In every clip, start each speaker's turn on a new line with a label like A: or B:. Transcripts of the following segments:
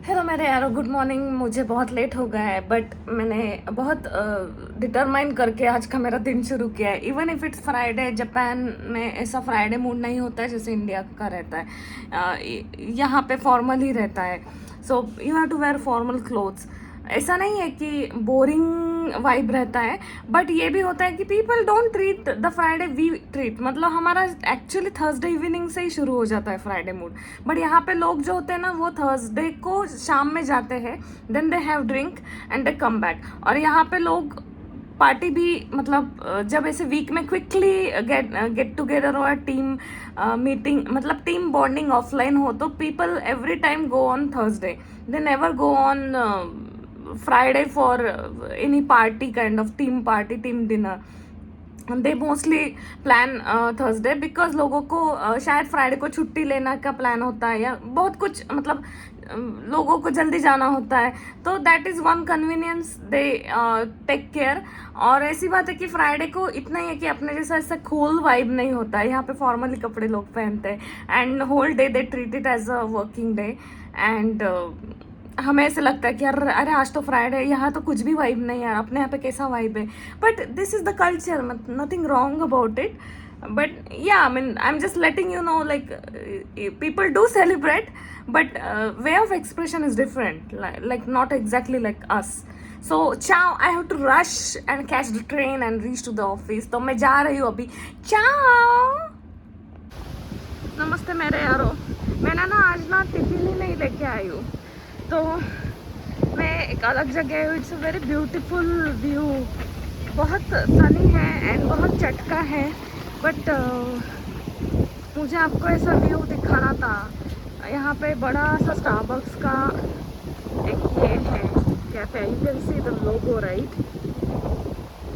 A: Hello मेरे यारो, good morning. मुझे बहुत लेट हो गया है बट मैंने बहुत डिटरमाइन करके आज का मेरा दिन शुरू किया है। Even if it's Friday, Japan में ऐसा फ्राइडे मूड नहीं होता है जैसे इंडिया का रहता है। यहाँ पे फॉर्मल ही रहता है, so you have to wear formal clothes. ऐसा नहीं है कि बोरिंग वाइब रहता है, बट ये भी होता है कि people don't treat the Friday we treat. मतलब हमारा एक्चुअली थर्सडे इवनिंग से ही शुरू हो जाता है फ्राइडे मूड। बट यहाँ पे लोग जो होते हैं ना, वो थर्सडे को शाम में जाते हैं, then they have drink and they come back. और यहाँ पे लोग पार्टी भी, मतलब जब ऐसे वीक में क्विकली गेट टुगेदर हो, टीम मीटिंग, मतलब टीम बॉन्डिंग ऑफलाइन हो, तो people every time go on Thursday, they never go on Friday for any party, kind of team party, team dinner. They mostly plan Thursday because लोगों को शायद Friday को छुट्टी लेना का प्लान होता है, या बहुत कुछ, मतलब लोगों को जल्दी जाना होता है, तो that is one convenience they take care. और ऐसी बात है कि फ्राइडे को इतना ही है कि अपने जैसा ऐसा कूल वाइब नहीं होता है। यहाँ पे फॉर्मली कपड़े लोग पहनते हैं and whole day they treat it as a working day. And हमें ऐसे लगता है कि यार अरे आज तो फ्राइडे है, यहाँ तो कुछ भी वाइब नहीं है यार, अपने यहाँ पे कैसा वाइब है। But this is the culture, nothing wrong about it. But yeah I mean I am just letting you know, like people do celebrate, but way of expression is different, like not exactly like us. So ciao, I have to rush and catch the train and reach to the office. तो मैं जा रही हूँ अभी। ciao। नमस्ते मेरे यारो। मैंने ना आज ना टिफिन ही नहीं लेके आई हूँ, तो मैं एक अलग जगह हूँ। It's a very beautiful view, बहुत सनी है एंड बहुत चटका है, बट मुझे आपको ऐसा व्यू दिखाना था। यहाँ पे बड़ा सा स्टारबक्स का एक ये है cafe, you can see the logo right.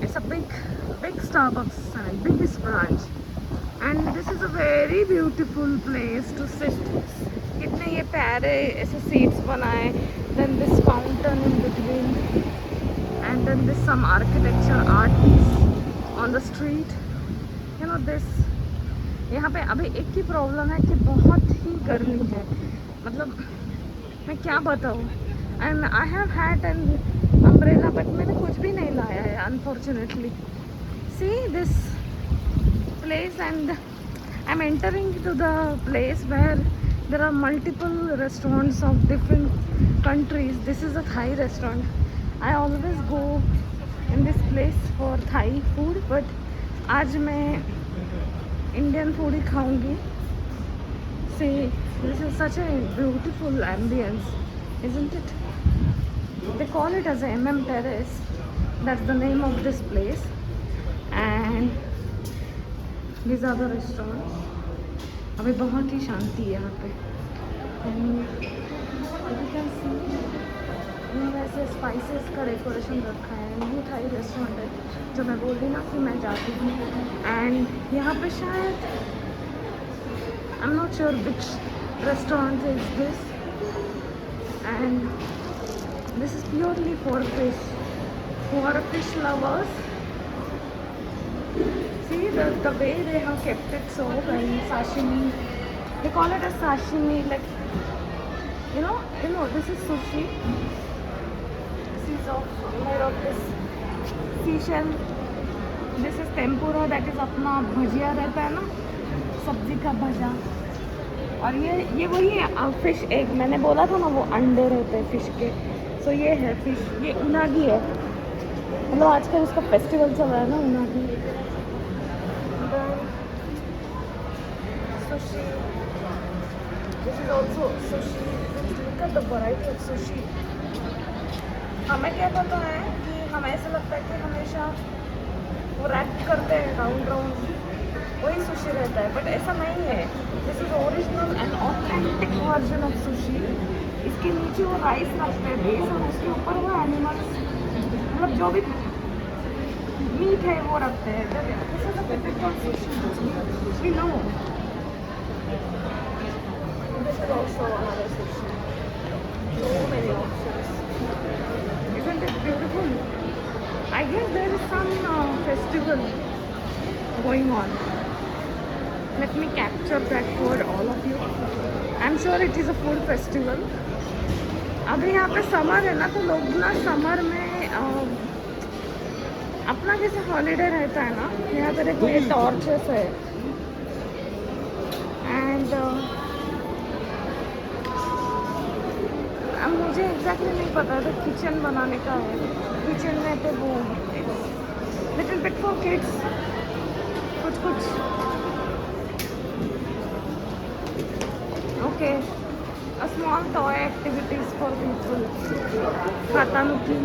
A: It's a big Starbucks and biggest branch, and this is a very beautiful place to sit. कितने ये प्यारे ऐसे सीट्स बनाए, then this fountain in between, and then this some architecture art piece on the street, you know this. यहाँ पे अभी एक ही problem है कि बहुत ही गर्मी है, मतलब मैं क्या बताऊँ। And I have had an umbrella, but मैंने कुछ भी नहीं लाया है unfortunately. See this place, and I'm entering to the place where there are multiple restaurants of different countries. This is a Thai restaurant. I always go in this place for Thai food, but आज मैं Indian food ही खाऊंगी। See, this is such a beautiful ambience, isn't it? They call it as a MM Terrace. That's the name of this place, and these are the restaurants. अभी बहुत ही शांति है यहाँ पे, and you can सी वैसे spices का decoration रखा है। New Thai restaurant है जो मैं बोल रही ना कि मैं जाती हूँ, एंड यहाँ पे शायद I am not sure which restaurant is this, and this is purely for fish lovers. See the way they have kept it so well, sashimi. They call it as sashimi, like you know. This is sushi. This is made of this seashell. This is tempura, that is अपना भजिया रहता है ना, सब्जी का भजा। और ये वही है फिश एग, मैंने बोला था ना वो अंडे रहते हैं फिश के। सो ये है फिश, ये उनागी है, मतलब आजकल उसका फेस्टिवल चल रहा है ना, उनागी। Sushi. This is also sushi. Look at the variety of sushi. हमें क्या पता है कि हमें ऐसा लगता है कि हमेशा वो रैप करते हैं राउंड वही सुशी रहता है, बट ऐसा नहीं है। This is original and authentic version of sushi. इसके नीचे वो राइस रखते हैं बेस, और उसके ऊपर वो एनिमल्स, मतलब जो भी मीट है वो रखते हैं। This is a typical sushi, we know. This is also another sushi. So many options. Isn't it beautiful? I guess there is some festival going on. Let me capture that for all of you. I'm sure it is a food festival. अभी यहाँ पे summer है ना, तो लोग ना summer में अपना जैसे हॉलीडे रहता है ना, यहाँ पे देखो ये टॉर्चेस है एंड अब मुझे एग्जैक्टली नहीं पता तो किचन बनाने का है। किचन में तो वो लिटिल बिट फॉर किड्स, कुछ कुछ okay, a small toy activities for people. Khatanuki.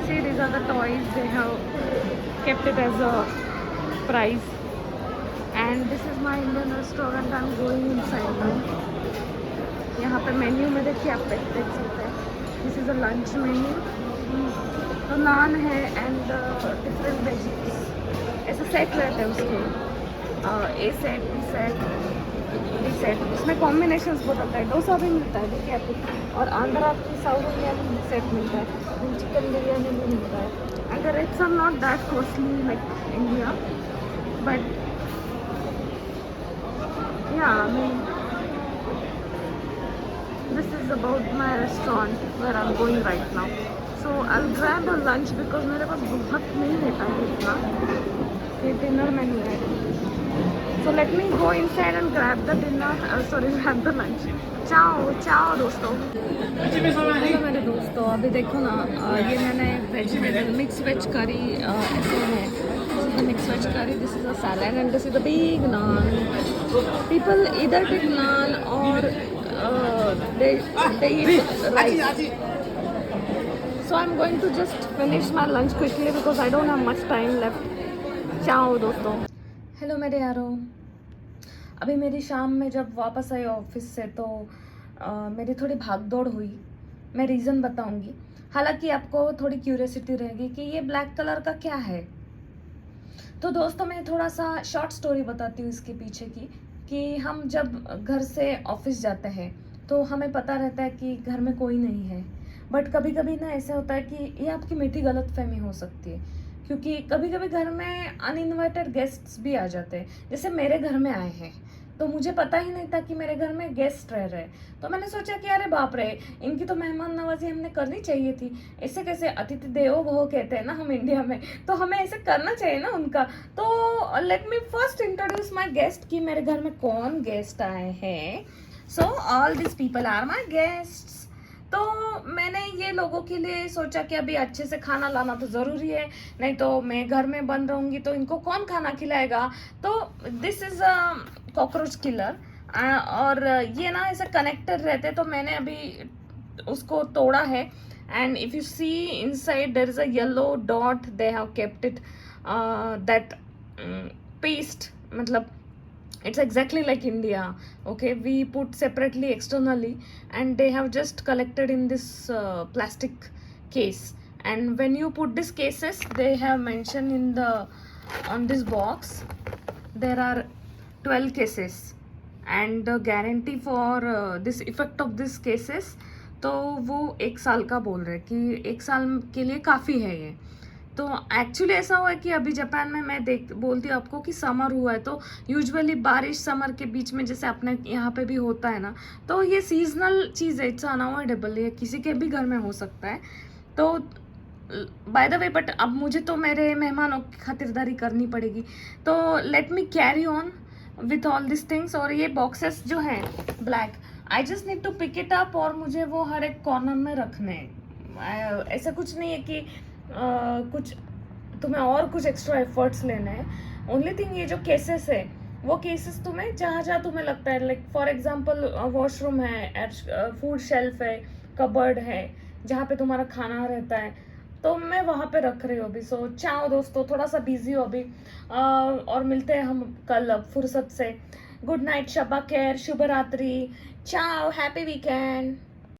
A: See, these are the toys. They have kept it as a prize. And this is my Indian restaurant. I'm going inside now. यहाँ पे menu में देखिए आप देख सकते हैं. This is a lunch menu. तो नान है and different veggies. ऐसे सेट रहते हैं उसके. A set, B set. Set उसमें कॉम्बिनेशंस बहुत आता है. डोसा भी मिलता है देखिए आपको, और आंध्रा की साउथ इंडियन सेट मिलता है, चिकन बिरयानी भी मिलता है. And the rates are not that costly like India, but yeah I mean this is about my restaurant where I am going right now. So I will grab a lunch because मेरे पास बहुत नहीं रहता है इतना. ये dinner menu है. So let me go inside and grab the dinner. Grab the lunch. Ciao, ciao दोस्तों. हेलो मेरे दोस्तों, अभी देखो ना, ये मैंने वेजिटेबल मिक्स वेज करी ऐसे है. Mix veg curry. This is a salad and this is a big naan. People either take naan or they eat rice. So I'm going to just finish my lunch quickly because I don't have much time left. Ciao दोस्तों. Hello मेरे यारों, अभी मेरी शाम में जब वापस आई office से तो मेरी थोड़ी भाग दौड़ हुई. मैं रीज़न बताऊंगी. हालांकि आपको थोड़ी क्यूरियोसिटी रहेगी कि ये ब्लैक कलर का क्या है. तो दोस्तों मैं थोड़ा सा शॉर्ट स्टोरी बताती हूँ इसके पीछे की, कि हम जब घर से ऑफिस जाते हैं तो हमें पता रहता है कि घर में कोई नहीं है. बट कभी कभी ना ऐसा होता है कि ये आपकी मीठी गलतफहमी हो सकती है, क्योंकि कभी कभी घर में अनइनवाइटेड गेस्ट्स भी आ जाते हैं. जैसे मेरे घर में आए हैं तो मुझे पता ही नहीं था कि मेरे घर में गेस्ट रह रहे. तो मैंने सोचा कि अरे बाप रे, इनकी तो मेहमान नवाजी हमने करनी चाहिए थी. ऐसे कैसे, अतिथि देवो भव कहते हैं ना हम इंडिया में, तो हमें ऐसे करना चाहिए ना उनका. तो let me first introduce my guest कि मेरे घर में कौन गेस्ट आए हैं. So all this people are my guests. तो मैंने ये लोगों के लिए सोचा कि अभी अच्छे से खाना लाना तो ज़रूरी है, नहीं तो मैं घर में बंद रहूँगी तो इनको कौन खाना खिलाएगा. तो this is a cockroach killer. और ये ना ऐसे कनेक्टेड रहते, तो मैंने अभी उसको तोड़ा है. And if you see inside there is a yellow dot. They have kept it that paste, मतलब it's exactly like India. Okay, we put separately externally and they have just collected in this plastic case. And when you put these cases, they have mentioned in the on this box there are 12 cases and the guarantee for this effect of these cases, तो वो 1 साल का बोल रहे कि 1 साल के लिए काफ़ी है ये. तो एक्चुअली ऐसा हुआ है कि अभी जापान में मैं बोलती हूँ आपको कि समर हुआ है, तो यूजुअली बारिश समर के बीच में जैसे अपने यहाँ पे भी होता है ना, तो ये सीजनल चीज़ है. इट्स अनअवॉइडेबल, ये किसी के भी घर में हो सकता है. तो बाय द वे, बट अब मुझे तो मेरे मेहमानों की खातिरदारी करनी पड़ेगी. तो let me carry on with all this things. और ये बॉक्सेस जो हैं black, I just need to pick it up और मुझे वो हर एक कॉर्नर में रखने हैं. ऐसा कुछ नहीं है कि कुछ तुम्हें और कुछ एक्स्ट्रा एफर्ट्स लेना है. ओनली थिंग ये जो केसेस है वो केसेस तुम्हें जहाँ जहाँ तुम्हें लगता है, लाइक फॉर एग्जांपल वॉशरूम है, फूड शेल्फ है, कबर्ड है, जहाँ पे तुम्हारा खाना रहता है, तो मैं वहाँ पे रख रही हूँ अभी. सो चाओ दोस्तों, थोड़ा सा बिजी हो अभी, और मिलते हैं हम कल फुर्सत से. गुड नाइट, शबा खैर, शुभ रात्रि, चाओ, हैप्पी वीकेंड.